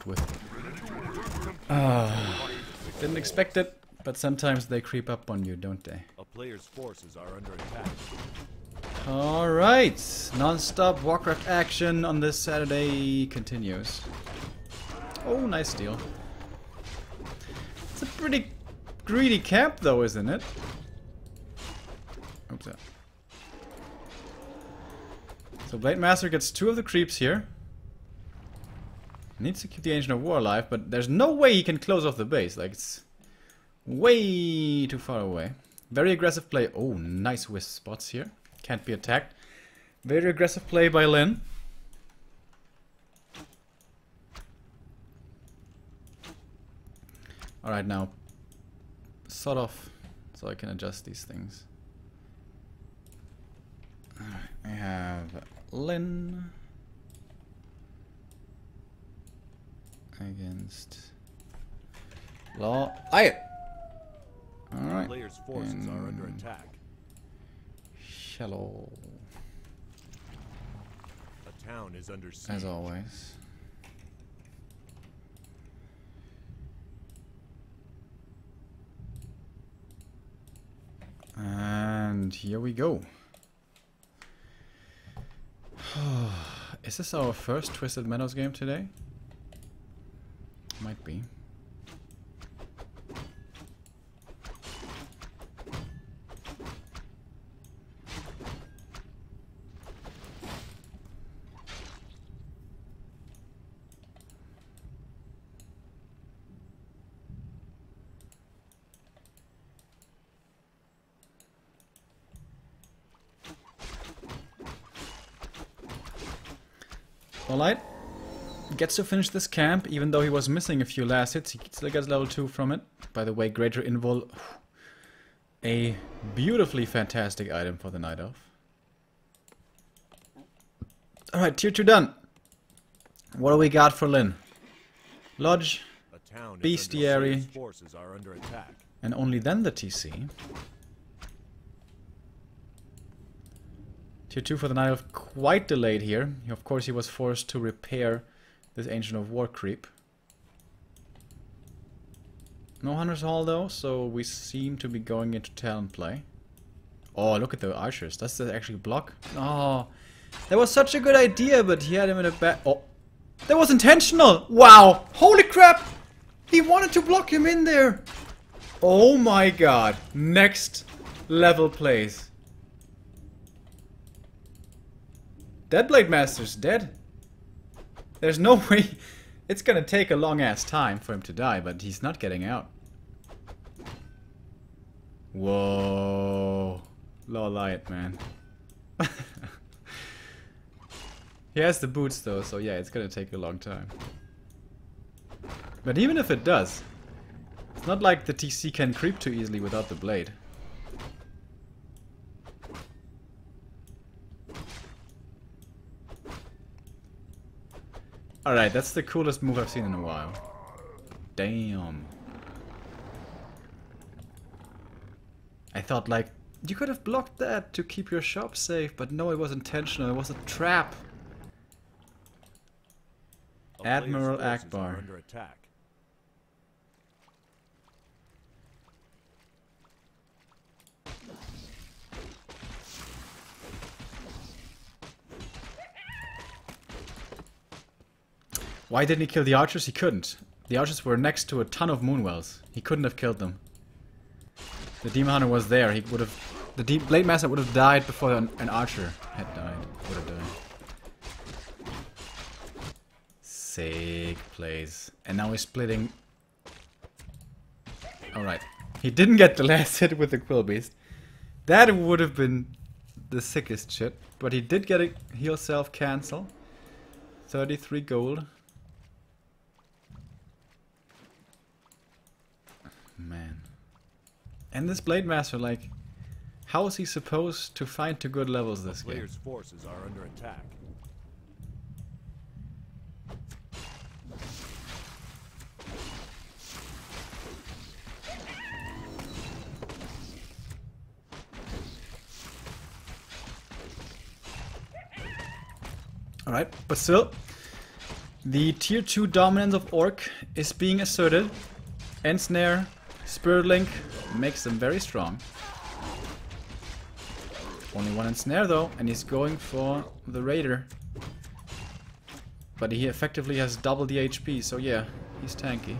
dealt with. Didn't expect it, but sometimes they creep up on you, don't they? A player's forces are under attack. Alright, non-stop Warcraft action on this Saturday continues. Oh, nice steal. It's a pretty greedy camp though, isn't it? Oops. So Blade Master gets 2 of the creeps here. Needs to keep the Ancient of War alive, but there's no way he can close off the base. Like, it's way too far away. Very aggressive play. Oh, nice wisp spots here. Can't be attacked. Very aggressive play by Lin. Alright, now sort of so I can adjust these things. Alright, I have Lin against LawLiet. Alright. Players' forces are under attack. Shallow. A town is under siege. As always. And here we go. Is this our first Twisted Meadows game today? Might be. LawLiet gets to finish this camp, even though he was missing a few last hits. He still gets level 2 from it. By the way, Greater Invul, a beautifully fantastic item for the Night Elf. Alright, tier 2 done. What do we got for Lin? Lodge, Bestiary, forces are under attack. And only then the TC. Tier 2 for the Night Elf, quite delayed here. Of course, he was forced to repair this Ancient of War creep. No Hunter's Hall though, so we seem to be going into talent play. Oh, look at the archers. Does that actually block? Oh, that was such a good idea, but he had him in a bad... Oh, that was intentional! Wow! Holy crap! He wanted to block him in there! Oh my god. Next level plays. Dead Blade Master's dead. There's no way. It's gonna take a long ass time for him to die, but he's not getting out. Whoa. LawLiet, man. He has the boots though, so yeah, it's gonna take a long time. But even if it does, it's not like the TC can creep too easily without the blade. Alright, that's the coolest move I've seen in a while. Damn. I thought, like, you could have blocked that to keep your shop safe, but no, it was intentional. It was a trap. Admiral Akbar. Under attack. Why didn't he kill the archers? He couldn't. The archers were next to a ton of moonwells. He couldn't have killed them. The Demon Hunter was there. He would have... The Blade Master would have died before an archer had died. Would have died. Sick plays. And now he's splitting... Alright. He didn't get the last hit with the Quill Beast. That would have been the sickest shit. But he did get a heal self cancel. 33 gold. Man. And this Blade Master, like, how is he supposed to find to good levels this game? Players' forces are under attack. Alright, but still, The tier 2 dominance of Orc is being asserted. Ensnare, Spirit Link makes them very strong. Only one Ensnare though, and he's going for the Raider. But he effectively has double the HP, so yeah, he's tanky.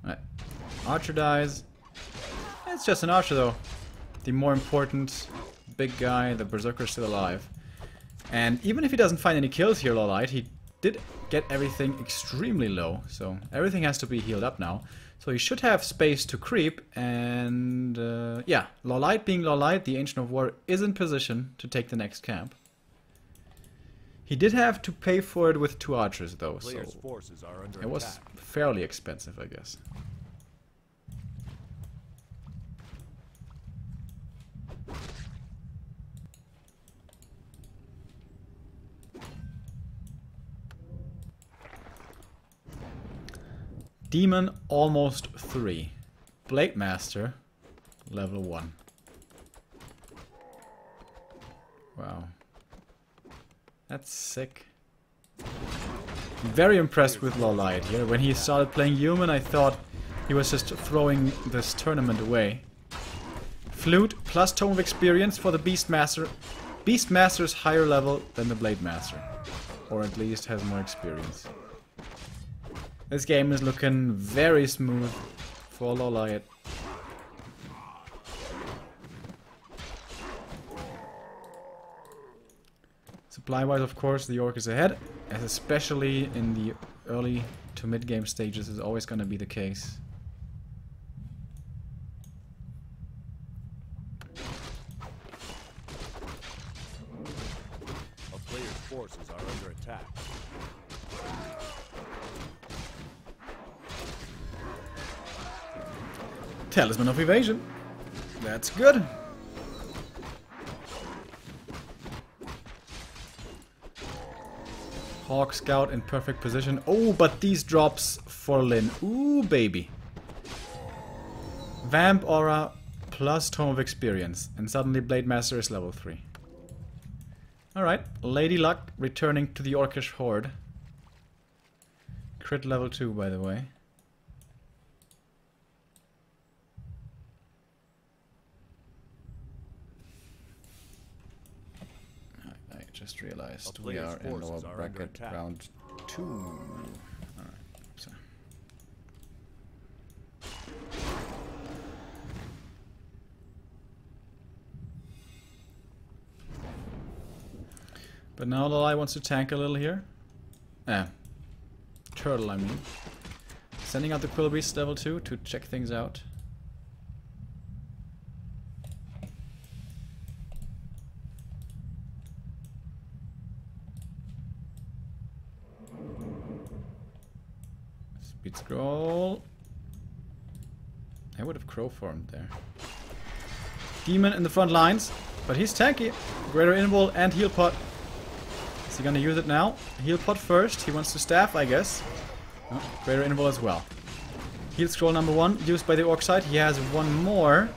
Alright. Archer dies. It's just an Archer though. The more important big guy, the Berserker's still alive. And even if he doesn't find any kills here, LawLiet, he did get everything extremely low. So everything has to be healed up now. So he should have space to creep. And yeah, LawLiet being LawLiet, the Ancient of War is in position to take the next camp. He did have to pay for it with 2 archers though, so it was fairly expensive, I guess. Demon almost 3. Blade Master level 1. Wow. That's sick. I'm very impressed with LawLiet here. When he started playing human, I thought he was just throwing this tournament away. Flute plus Tome of Experience for the Beast Master. Beast Master is higher level than the Blade Master. Or at least has more experience. This game is looking very smooth for LawLiet. Supply-wise, of course, the Orc is ahead, as especially in the early to mid-game stages is always going to be the case. A player's forces are under attack. Talisman of Evasion. That's good. Hawk Scout in perfect position. Oh, but these drops for Lyn. Ooh, baby. Vamp Aura plus Tome of Experience. And suddenly Blade Master is level 3. Alright. Lady Luck returning to the Orcish Horde. Crit level 2, by the way. Just realized we are in lower bracket round 2. Alright, so. But now LawLiet wants to tank a little here. Turtle, I mean. Sending out the Quill Beast level 2 to check things out. Speed scroll. I would have crow formed there. Demon in the front lines, but he's tanky. Greater Invul and Heal Pot. Is he gonna use it now? Heal Pot first. He wants to staff, I guess. Oh, Greater Invul as well. Heal scroll number 1 used by the Orc side. He has one more.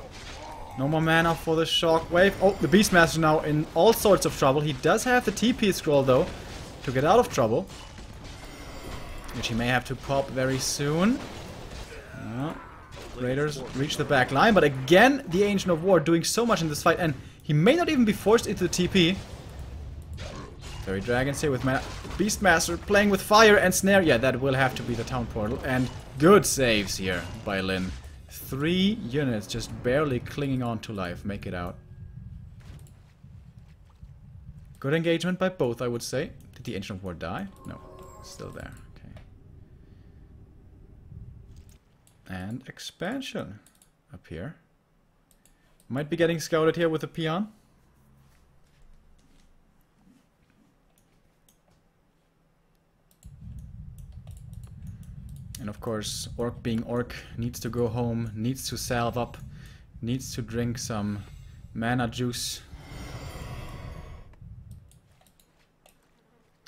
No more mana for the shockwave. Oh, the Beastmaster now in all sorts of trouble. He does have the TP scroll though to get out of trouble. Which he may have to pop very soon. Raiders reach the back line, but again, the Ancient of War doing so much in this fight, and he may not even be forced into the TP. Fairy Dragons here with mana. Beastmaster playing with fire and snare. Yeah, that will have to be the town portal. And good saves here by Lyn. 3 units just barely clinging on to life. Make it out. Good engagement by both, I would say. Did the Ancient of War die? No, still there. And expansion up here. Might be getting scouted here with a peon. And of course, Orc being Orc needs to go home, needs to salve up, needs to drink some mana juice.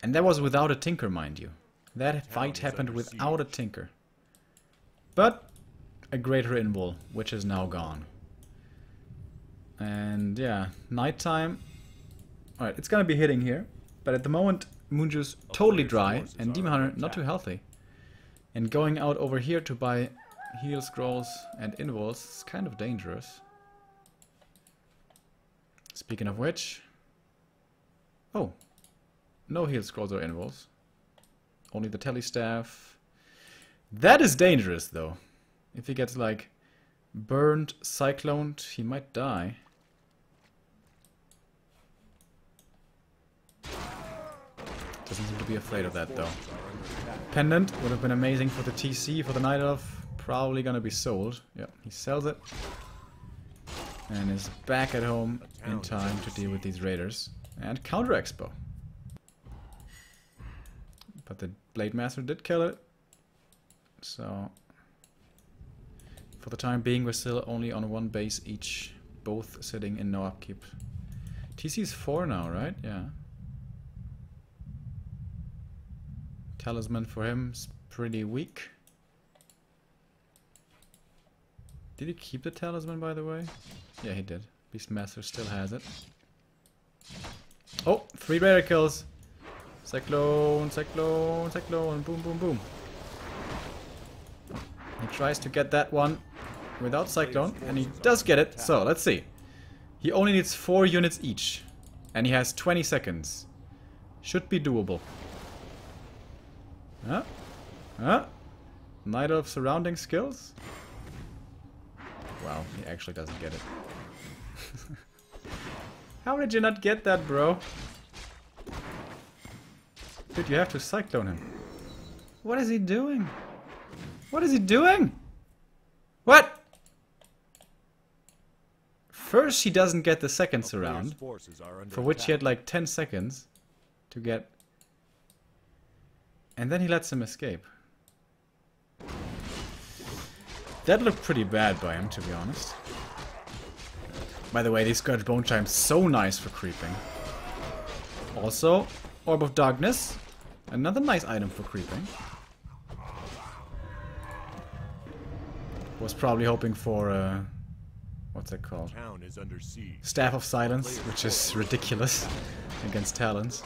And that was without a Tinker, mind you. That fight happened without a Tinker. But a Greater Invul, which is now gone. And yeah, nighttime. Alright, it's gonna be hitting here. But at the moment, Moon Juice totally dry, and Demon Hunter not too healthy. And going out over here to buy heal scrolls and invols is kind of dangerous. Speaking of which... Oh. No heal scrolls or invols. Only the telestaff. That is dangerous, though. If he gets, like, burned, cycloned, he might die. Doesn't seem to be afraid of that, though. Pendant would have been amazing for the TC, for the Night Elf. Probably gonna be sold. Yep, he sells it. And is back at home in time to deal with these raiders. And counter expo. But the Blade Master did kill it. So... for the time being, we're still only on one base each. Both sitting in no upkeep. TC is 4 now, right? Yeah. Talisman for him is pretty weak. Did he keep the talisman, by the way? Yeah, he did. Beastmaster still has it. Oh, 3 raider kills. Cyclone, cyclone, cyclone, boom, boom, boom. He tries to get that one without cyclone, and he does get it. So, let's see. He only needs 4 units each, and he has 20 seconds. Should be doable. Huh? Huh? Night of surrounding skills? Wow, he actually doesn't get it. How did you not get that, bro? Dude, you have to cyclone him. What is he doing? What is he doing? What? First, he doesn't get the second surround, for which he had like 10 seconds to get. And then he lets him escape. That looked pretty bad by him, to be honest. By the way, the Scourge Bone Chime's so nice for creeping. Also, Orb of Darkness. Another nice item for creeping. Was probably hoping for, what's that called? Town is under siege. Staff of Silence, which is ridiculous against Talons.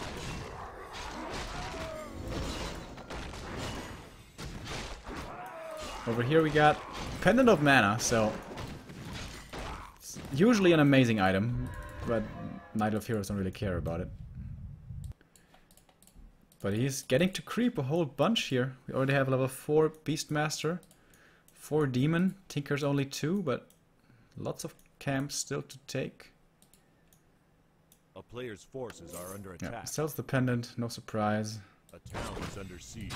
Over here we got Pendant of Mana, so it's usually an amazing item, but Night of Heroes don't really care about it. But he's getting to creep a whole bunch here. We already have level 4 Beastmaster, 4 Demon, Tinker's only 2, but lots of camps still to take. A player's forces are under attack. Yeah, sells the pendant, no surprise. A town is under siege.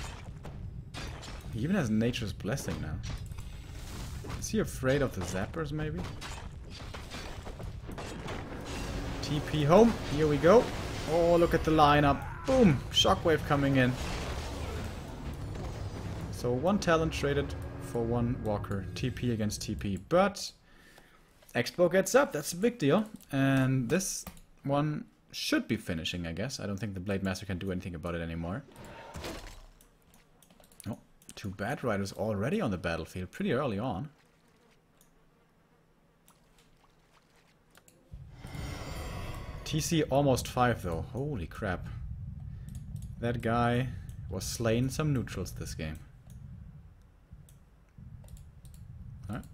He even has Nature's Blessing now. Is he afraid of the zappers, maybe? TP home. Here we go. Oh, look at the lineup. Boom! Shockwave coming in. So 1 talent traded for 1 walker. TP against TP. But Expo gets up. That's a big deal. And this one should be finishing, I guess. I don't think the Blade Master can do anything about it anymore. Oh, 2 Bat Riders already on the battlefield. Pretty early on. TC almost 5 though. Holy crap. That guy was slaying some neutrals this game. Alright.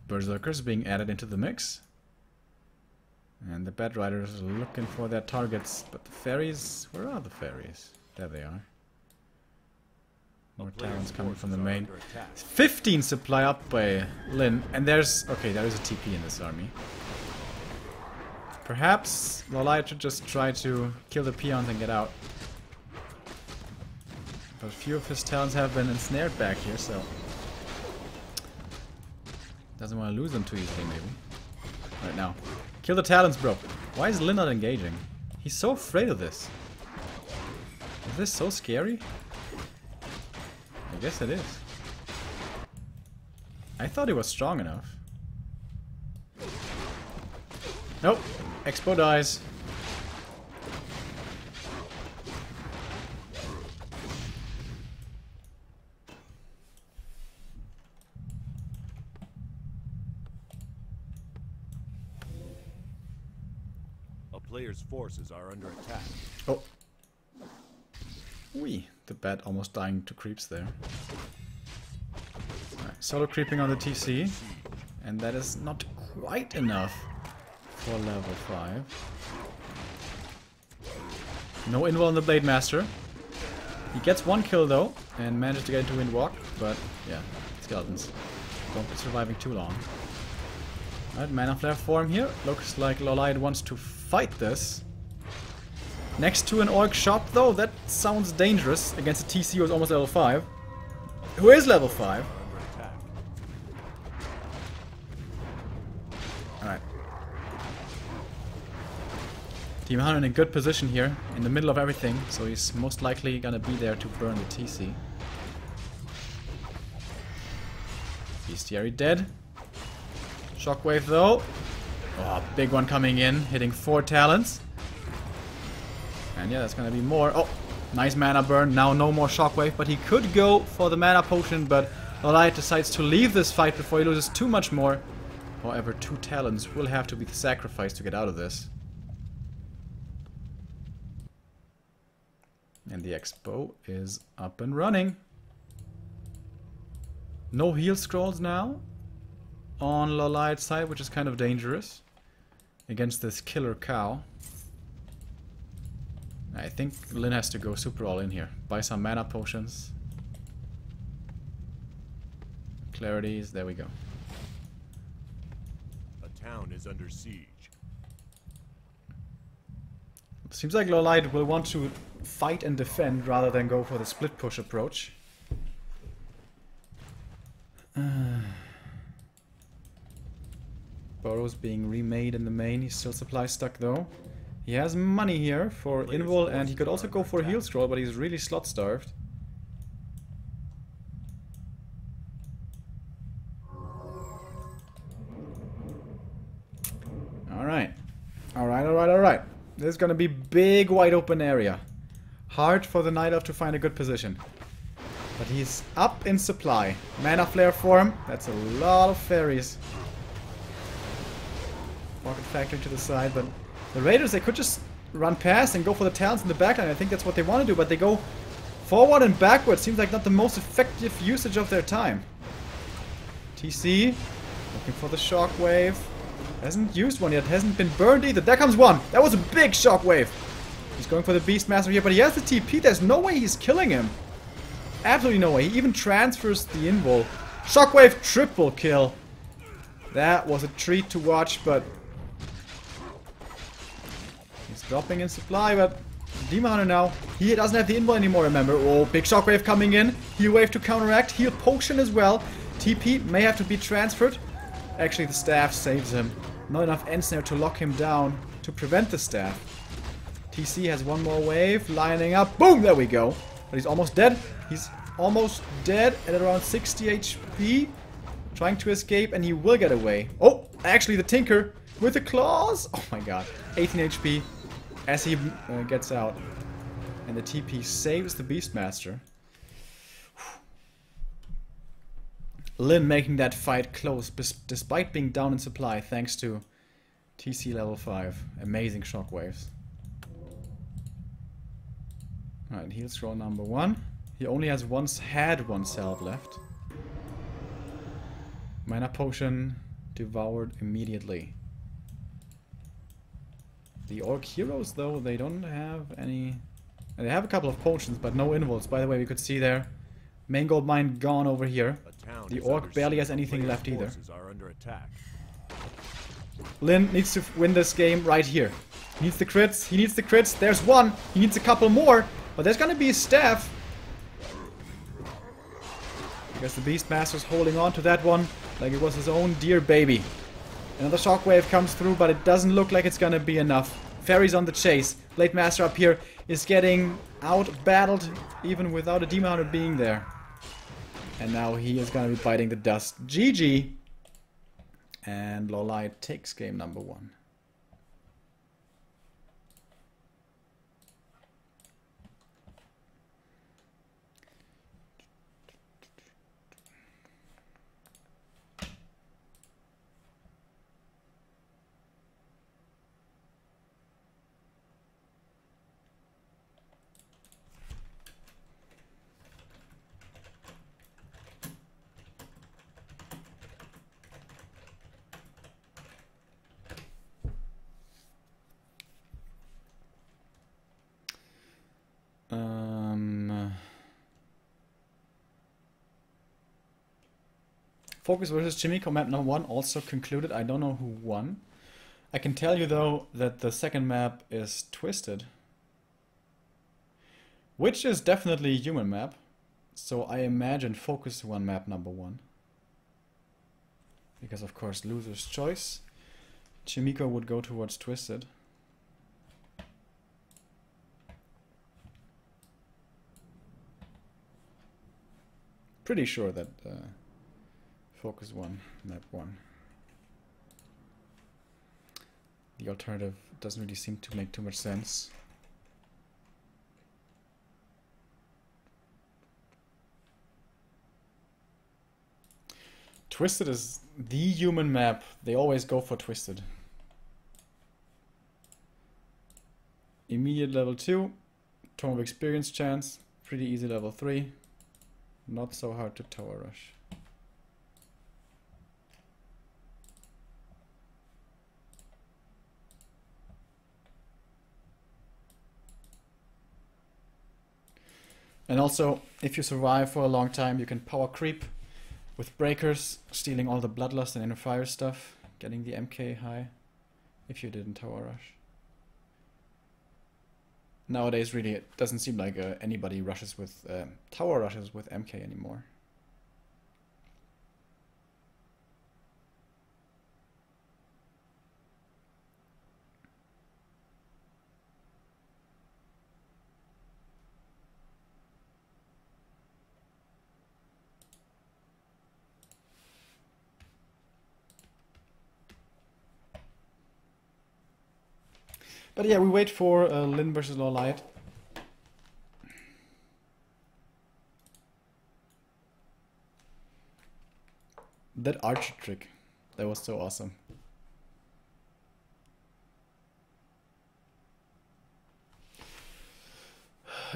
Berserkers being added into the mix. And the Bat Riders looking for their targets. But the fairies... Where are the fairies? There they are. More talents coming from the main. 15 supply up by Lin. And there's... Okay, there is a TP in this army. Perhaps LawLiet should just try to kill the peons and get out. But a few of his talents have been ensnared back here, so... Doesn't want to lose them too easily, maybe. Right now. Kill the talents, bro. Why is Lin not engaging? He's so afraid of this. Is this so scary? I guess it is. I thought he was strong enough. Nope. Expo dies. A player's forces are under attack. Oh. Wee, the bat almost dying to creeps there. Alright, solo creeping on the TC. And that is not quite enough for level 5. No invul on the Blade Master. He gets 1 kill though, and manages to get into Windwalk, but yeah, skeletons. Don't be surviving too long. Alright, Mana Flare form here. Looks like LawLiet wants to fight this. Next to an Orc shop though, that sounds dangerous against a TC who is almost level 5. Who is level 5? Alright. Team Hunter in a good position here, in the middle of everything, so he's most likely gonna be there to burn the TC. Bestiary dead. Shockwave though. Oh, big one coming in, hitting 4 talents. And yeah, that's gonna be more. Oh, nice mana burn. Now no more Shockwave, but he could go for the mana potion, but LawLiet decides to leave this fight before he loses too much more. However, 2 talents will have to be sacrificed to get out of this. And the Expo is up and running. No heal scrolls now on LawLiet's side, which is kind of dangerous against this killer cow. I think Lin has to go super all in here. Buy some mana potions. Clarities, there we go. A town is under siege. Seems like LawLiet will want to fight and defend rather than go for the split push approach. Burrows being remade in the main. He's still supply stuck though. He has money here for invul, and he could also go for a heal scroll, but he's really slot starved. Alright. Alright. This is gonna be big wide open area. Hard for the Night Elf to find a good position. But he's up in supply. Mana Flare form. That's a lot of fairies. Pocket Factory to the side, but the Raiders, they could just run past and go for the talents in the backline. I think that's what they want to do, but they go forward and backward. Seems like not the most effective usage of their time. TC, looking for the Shockwave. Hasn't used one yet, hasn't been burned either. There comes one! That was a big Shockwave! He's going for the Beastmaster here, but he has the TP. There's no way he's killing him. Absolutely no way. He even transfers the invul. Shockwave triple kill. That was a treat to watch, but he's dropping in supply, but Demon Hunter now, he doesn't have the invul anymore, remember. Oh, big Shockwave coming in. Heal Wave to counteract. Heal Potion as well. TP may have to be transferred. Actually, the staff saves him. Not enough Ensnare to lock him down to prevent the staff. TC has one more wave, lining up. Boom! There we go. But he's almost dead. He's almost dead at around 60 HP. Trying to escape, and he will get away. Oh! Actually, the Tinker with the claws. Oh my god. 18 HP as he gets out. And the TP saves the Beastmaster. Lin making that fight close, despite being down in supply, thanks to TC level 5. Amazing shockwaves. Alright, heal scroll number 1. He only has had one salve left. Mana potion devoured immediately. The Orc heroes, though, they don't have any. They have a couple of potions, but no invuls. By the way, we could see there. Main gold mine gone over here. The Orc barely has anything left either. Lin needs to win this game right here. He needs the crits. He needs the crits. There's one. He needs a couple more. But there's gonna be a staff. I guess the Beastmaster's holding on to that one like it was his own dear baby. Another shockwave comes through, but it doesn't look like it's gonna be enough. Fairy's on the chase. Blade Master up here is getting out-battled even without a Demon Hunter being there. And now he is gonna be biting the dust. GG! And LawLiet takes game number 1. Focus versus Chimico map number 1 also concluded. I don't know who won. I can tell you though that the second map is Twisted, which is definitely a human map. So I imagine Focus won map number 1. Because of course loser's choice. Chimico would go towards Twisted. Pretty sure that Focus won map 1. The alternative doesn't really seem to make too much sense. Twisted is the human map. They always go for Twisted. Immediate level 2. Tome of Experience chance. Pretty easy level 3. Not so hard to tower rush. And also, if you survive for a long time, you can power creep with breakers, stealing all the bloodlust and inner fire stuff, getting the MK high, if you didn't tower rush. Nowadays, really, it doesn't seem like anybody rushes with tower rushes with MK anymore. But yeah, we wait for Lin versus LawLiet. That archer trick, that was so awesome.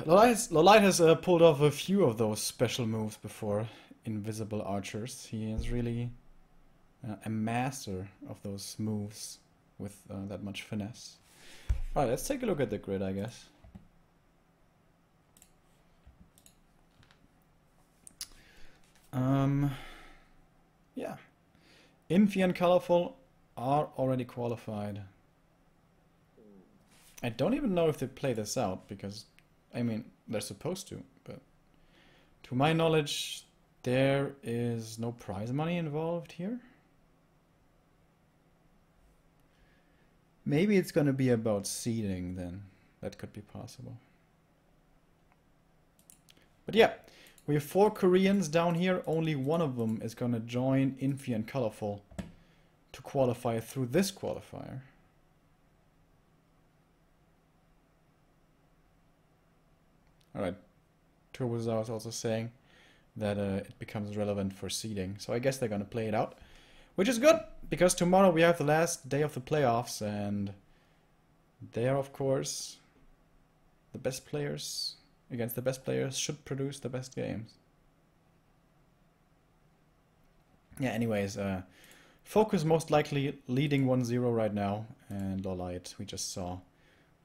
LawLiet has pulled off a few of those special moves before, invisible archers. He is really a master of those moves with that much finesse. Alright, let's take a look at the grid, I guess. Yeah. Infi and Colorful are already qualified. I don't even know if they play this out, because, I mean, they're supposed to, but to my knowledge, there is no prize money involved here. Maybe it's going to be about seeding then. That could be possible. But yeah, we have 4 Koreans down here. Only one of them is going to join Infi and Colorful to qualify through this qualifier. Alright, Turbozar is also saying that it becomes relevant for seeding. So I guess they're going to play it out. Which is good, because tomorrow we have the last day of the playoffs, and there, of course, the best players against the best players should produce the best games. Yeah, anyways, Focus most likely leading 1-0 right now, and LawLiet, we just saw,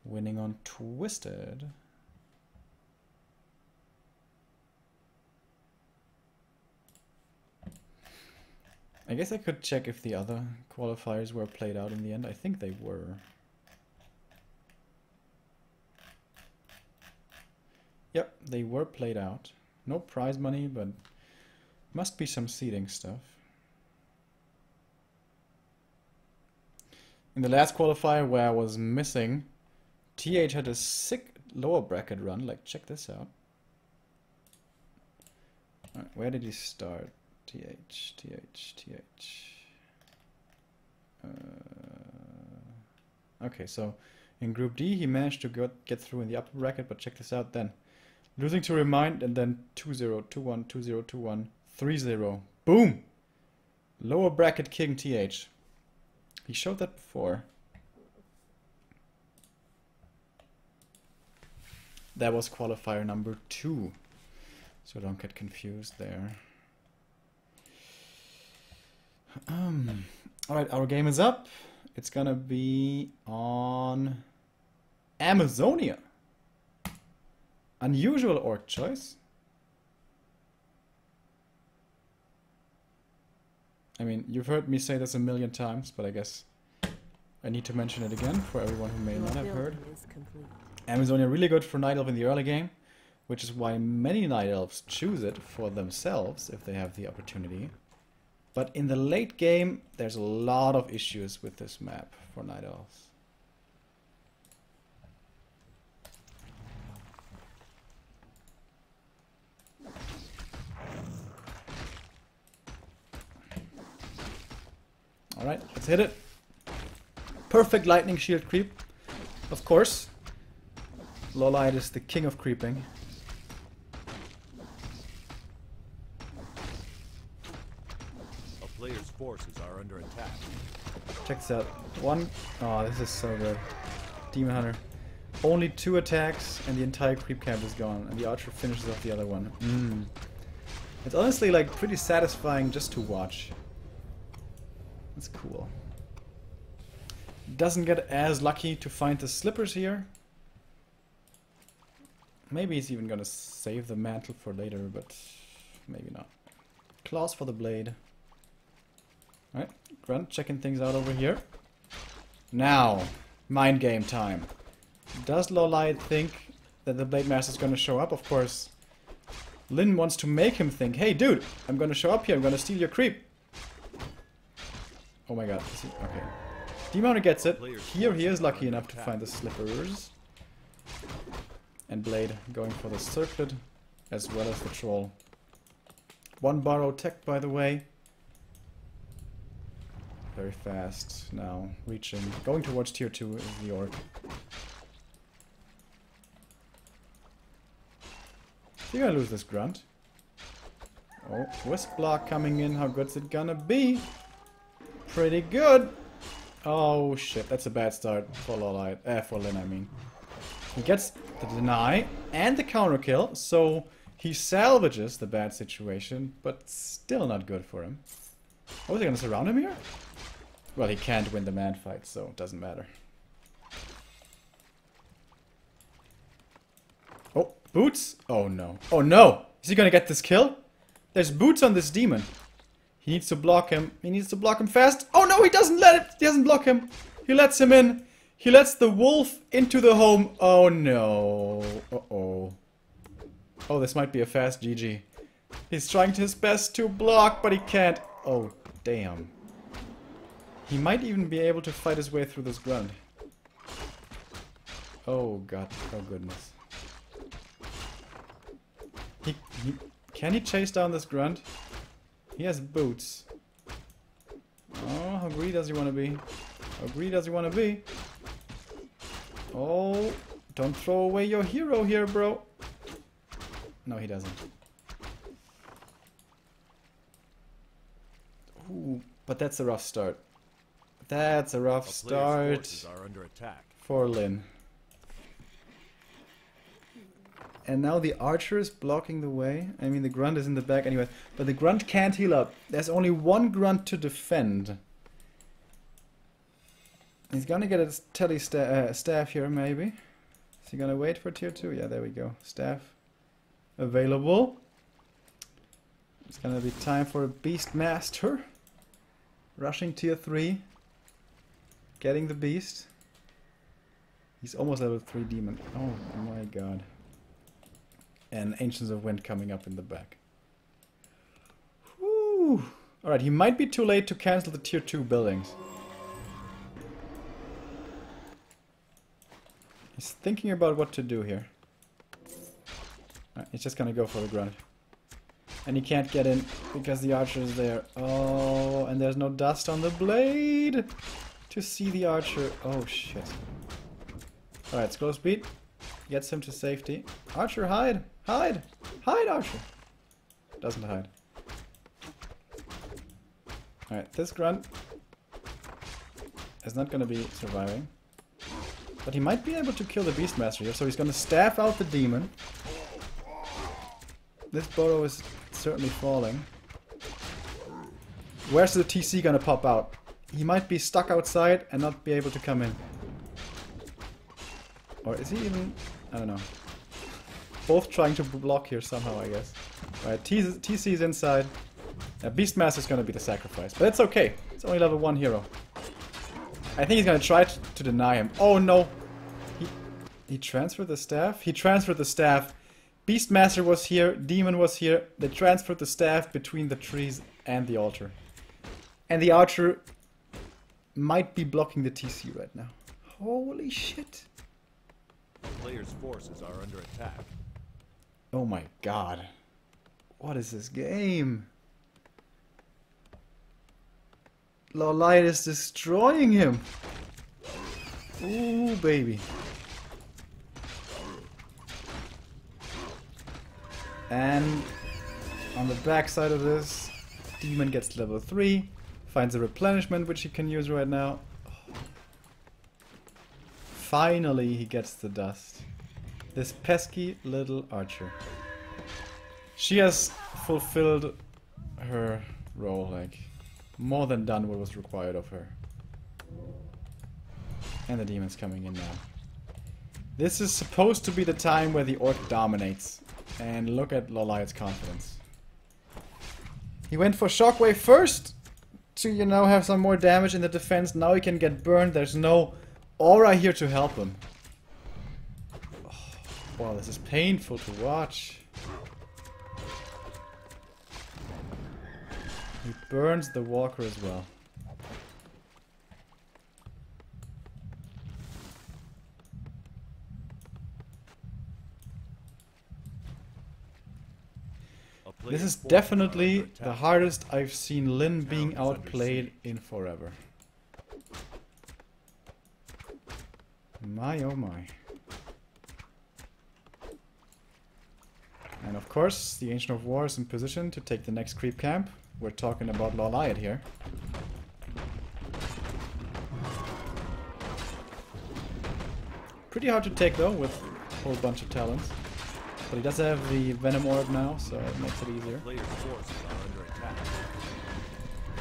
winning on Twisted. I guess I could check if the other qualifiers were played out in the end. I think they were. Yep, they were played out. No prize money, but must be some seeding stuff. In the last qualifier where I was missing, TH had a sick lower bracket run. Like, check this out. Alright, where did he start? TH. Okay, so in Group D he managed to get through in the upper bracket, but check this out then. Losing to Remind and then 2-0, 2-1, 2-0, 2-1, 3-0. Boom! Lower bracket king TH. He showed that before. That was qualifier number 2. So don't get confused there. Alright, our game is up. It's gonna be on Amazonia. Unusual org choice. I mean, you've heard me say this a million times, but I guess I need to mention it again for everyone who may not have heard. Amazonia are really good for Night Elf in the early game, which is why many Night Elves choose it for themselves if they have the opportunity. But in the late game, there's a lot of issues with this map for Night Elves. Alright, let's hit it. Perfect lightning shield creep. Of course. LawLiet is the king of creeping. A player's forces are under attack. Check this out. One. Oh, this is so good. Demon Hunter. Only 2 attacks and the entire creep camp is gone. And the archer finishes off the other one. It's honestly like pretty satisfying just to watch. That's cool. Doesn't get as lucky to find the slippers here. Maybe he's even gonna save the mantle for later, but maybe not. Claws for the blade. Alright, Grunt checking things out over here. Now, mind game time. Does LawLiet think that the Blade Master is gonna show up? Of course. Lin wants to make him think, hey dude, I'm gonna show up here, I'm gonna steal your creep. Oh my god. Okay. Demon Hunter gets it. Here he is lucky enough to find the slippers. And Blade going for the circlet as well as the troll. 1 borrow tech, by the way. Very fast now. Reaching. Going towards tier 2 is the orc. You're gonna lose this grunt. Oh, Wisp block coming in. How good's it gonna be? Pretty good. Oh shit, that's a bad start for LawLiet. For Lin, I mean. He gets the deny and the counter kill, so he salvages the bad situation, but still not good for him. Oh, is he gonna surround him here? Well, he can't win the man fight, so it doesn't matter. Oh, boots? Oh no. Oh no! Is he gonna get this kill? There's boots on this demon. He needs to block him. He needs to block him fast. Oh no, he doesn't let it. He doesn't block him. He lets him in. He lets the wolf into the home. Oh no. Uh-oh. Oh, this might be a fast GG. He's trying his best to block, but he can't. Oh, damn. He might even be able to fight his way through this grunt. Oh god. Oh goodness. Can he chase down this grunt? He has boots. Oh, how greedy does he want to be? How greedy does he want to be? Oh, don't throw away your hero here, bro. No, he doesn't. Ooh, but that's a rough start. That's a rough start are under attack. for Lin. And now the archer is blocking the way. I mean, the grunt is in the back anyway. But the grunt can't heal up. There's only 1 grunt to defend. He's gonna get a telly staff here, maybe. Is he gonna wait for tier 2? Yeah, there we go. Staff available. It's gonna be time for a Beast Master. Rushing tier 3. Getting the beast. He's almost level 3 demon. Oh my god. And Ancients of Wind coming up in the back. Whew. Alright, he might be too late to cancel the tier 2 buildings. He's thinking about what to do here. Right, he's just gonna go for the grunt. And he can't get in because the archer is there. Oh, and there's no dust on the blade to see the archer. Oh shit. Alright, slow speed. Gets him to safety. Archer, hide! Hide! Hide, Archer! Doesn't hide. Alright, this grunt is not gonna be surviving. But he might be able to kill the Beastmaster here, so he's gonna staff out the demon. This Bodo is certainly falling. Where's the TC gonna pop out? He might be stuck outside and not be able to come in. Or is he even... I don't know. Both trying to block here somehow, I guess. Alright, TC is inside. Beastmaster is gonna be the sacrifice, but it's okay. It's only level 1 hero. I think he's gonna try to deny him. Oh no! He transferred the staff? He transferred the staff. Beastmaster was here, Demon was here. They transferred the staff between the trees and the altar. And the archer might be blocking the TC right now. Holy shit. The player's forces are under attack. Oh my god. What is this game? LawLiet is destroying him. Ooh, baby. And on the back side of this, Demon gets level 3, finds a replenishment which he can use right now. Finally he gets the dust. This pesky little archer. She has fulfilled her role, like more than done what was required of her. And the demon's coming in now. This is supposed to be the time where the orc dominates. And look at LawLiet's confidence. He went for Shockwave first to, you know, have some more damage in the defense. Now he can get burned. There's no aura here to help him. Oh, wow, this is painful to watch. He burns the walker as well. This is definitely the hardest I've seen Lin being outplayed in forever. My oh my. And of course, the Ancient of War is in position to take the next creep camp. We're talking about LawLiet here. Pretty hard to take though, with a whole bunch of talents. But he does have the Venom Orb now, so it makes it easier. Player's forces are under attack.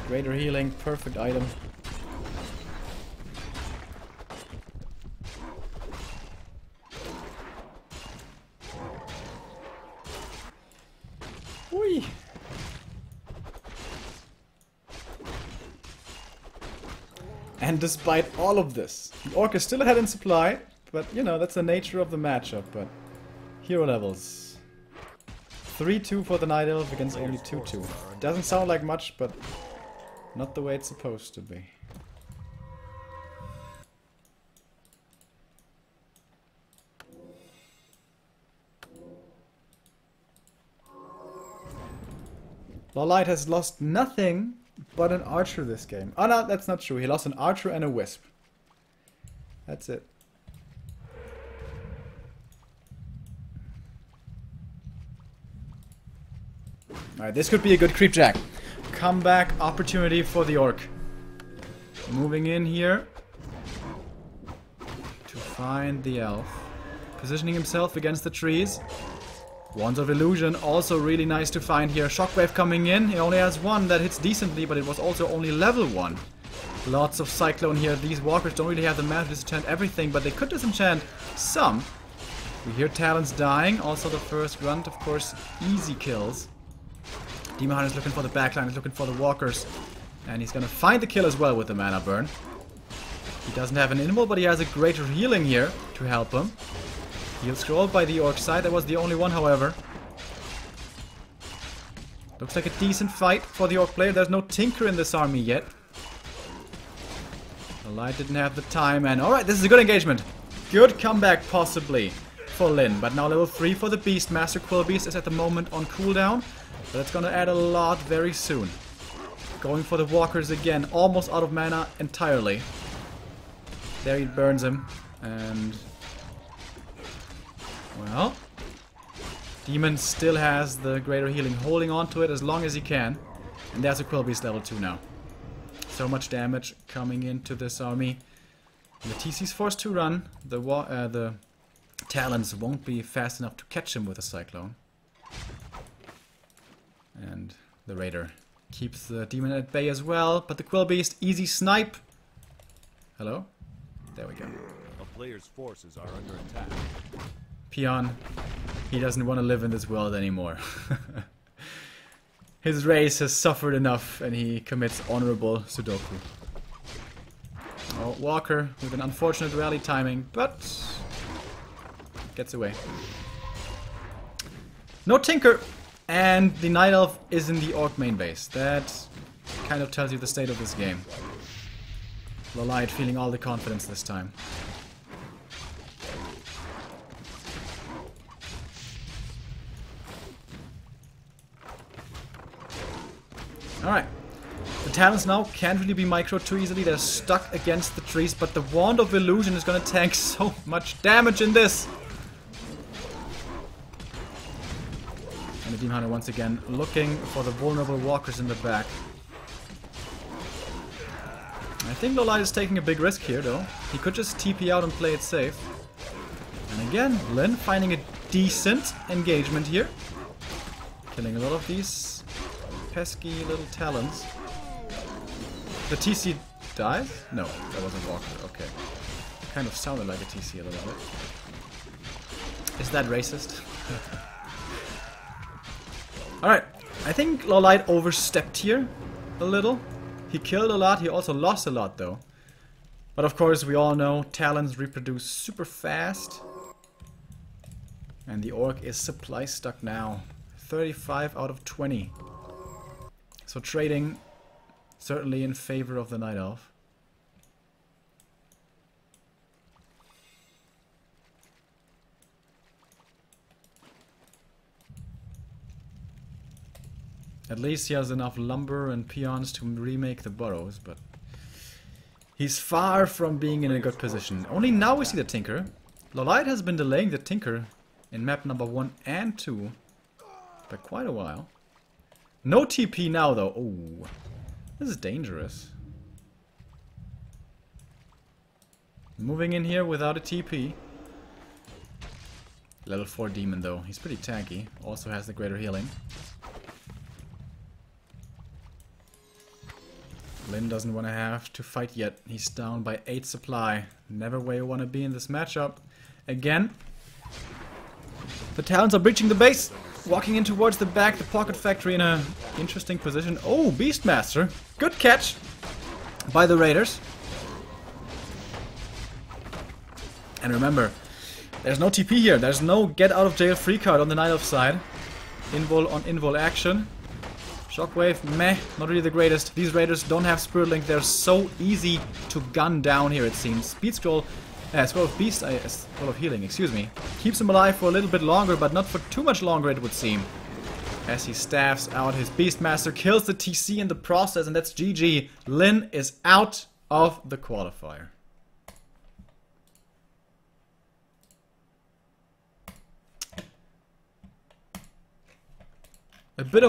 Greater healing, perfect item. Whee! And despite all of this, the Orc is still ahead in supply, but you know, that's the nature of the matchup, but hero levels. 3-2 for the Night Elf against only 2-2. Doesn't sound like much, but not the way it's supposed to be. LawLiet has lost nothing but an archer this game. Oh no, that's not true. He lost an archer and a wisp. That's it. Alright, this could be a good creep jack. Comeback opportunity for the orc. Moving in here to find the elf. Positioning himself against the trees. Wands of Illusion, also really nice to find here. Shockwave coming in. He only has one that hits decently, but it was also only level 1. Lots of Cyclone here. These walkers don't really have the mana to disenchant everything, but they could disenchant some. We hear talents dying. Also the first grunt, of course, easy kills. Demon Hunter is looking for the backline, he's looking for the walkers. And he's gonna find the kill as well with the mana burn. He doesn't have an invul, but he has a greater healing here to help him. Heal scroll by the orc side, that was the only one, however. Looks like a decent fight for the orc player. There's no Tinker in this army yet. LawLiet didn't have the time, and alright, this is a good engagement. Good comeback, possibly, for Lin. But now level 3 for the Beastmaster. Quill Beast is at the moment on cooldown. But it's gonna add a lot very soon. Going for the walkers again, almost out of mana entirely. There he burns him, and well, Demon still has the greater healing, holding on to it as long as he can. And there's a Quill Beast level 2 now. So much damage coming into this army. And the TC's forced to run. The talents won't be fast enough to catch him with a Cyclone. And the Raider keeps the Demon at bay as well. But the Quill Beast, easy snipe. Hello? There we go. A player's forces are under attack. Peon, he doesn't want to live in this world anymore. His race has suffered enough and he commits honorable Sudoku. Oh, Walker with an unfortunate rally timing, but gets away. No Tinker! And the Night Elf is in the Orc main base. That kind of tells you the state of this game. LawLiet feeling all the confidence this time. Alright. The Talons now can't really be micro too easily. They're stuck against the trees, but the Wand of Illusion is going to tank so much damage in this. And the Demon Hunter once again looking for the vulnerable walkers in the back. I think LawLiet is taking a big risk here though. He could just TP out and play it safe. And again, Lin finding a decent engagement here. Killing a lot of these pesky little Talons. The TC dies? No, that wasn't Walker. Okay. Kind of sounded like a TC a little bit. Is that racist? Alright, I think LawLiet overstepped here a little. He killed a lot, he also lost a lot though. But of course we all know Talons reproduce super fast. And the Orc is supply stuck now. 35 out of 20. So trading certainly in favor of the Night Elf. At least he has enough lumber and peons to remake the burrows, but he's far from being in a good position. Only now we see the Tinker. LawLiet has been delaying the Tinker in map number 1 and 2 by quite a while. No TP now though. Oh, this is dangerous. Moving in here without a TP. Level 4 Demon though. He's pretty tanky. Also has the greater healing. Lin doesn't want to have to fight yet. He's down by 8 supply. Never where you want to be in this matchup. Again. The Talons are breaching the base. Walking in towards the back. The Pocket Factory in a interesting position. Oh, Beastmaster. Good catch by the Raiders. And remember, there's no TP here. There's no get out of jail free card on the Night Elf side. Invul on Invul action. Shockwave, meh, not really the greatest. These Raiders don't have Spirit Link. They're so easy to gun down here, it seems. Speed Scroll, Scroll of Beast, Scroll of Healing, excuse me. Keeps him alive for a little bit longer, but not for too much longer, it would seem. As he staffs out his Beastmaster, kills the TC in the process, and that's GG. Lin is out of the qualifier. A bit of